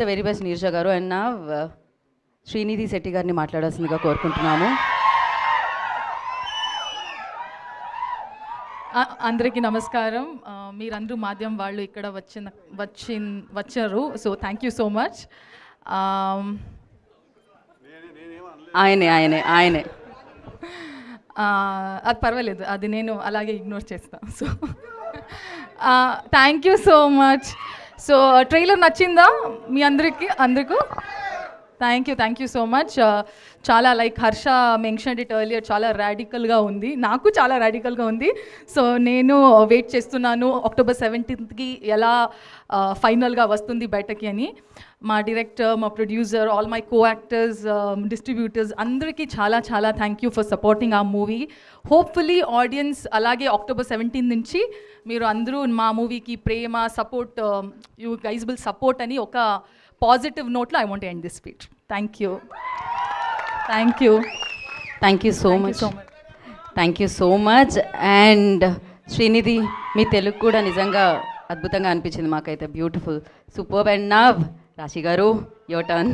The very best Neeraja గారు. And నా శ్రీనిధి శెట్టి గారిని మాట్లాడాల్సిందిగా కోరుకుంటున్నాము. అందరికీ నమస్కారం. మీరందరూ మాధ్యమం వాళ్ళు ఇక్కడ వచ్చారు, so thank you so much. ఆయనే అది పర్వాలేదు, అది నేను అలాగే ఇగ్నోర్ చేస్తాను. So thank you so much. So trailer నచ్చిందా మీ అందరికీ? Thank you so much. చాలా like Harsha mention it earlier, చాలా రాడికల్గా ఉంది, నాకు చాలా రాడికల్గా ఉంది. సో నేను వెయిట్ చేస్తున్నాను October 17th ఎలా ఫైనల్గా వస్తుంది బయటకి అని. మా డైరెక్టర్, మా producer, all my co actors, distributors అందరికీ చాలా చాలా థ్యాంక్ యూ ఫర్ సపోర్టింగ్ ఆ మూవీ. హోప్ఫుల్లీ ఆడియన్స్ అలాగే October 17 నుంచి మీరు అందరూ మా మూవీకి ప్రేమ, support, you guys will support అని ఒక పాజిటివ్ నోట్లో I want end this speech. Thank you so much. And Srinidhi, మీ తెలుగు కూడా నిజంగా అద్భుతంగా అనిపించింది మాకైతే, బ్యూటిఫుల్, సూపర్బ్. అండ్ నవ్ రాశి గారు, యువర్ టర్న్.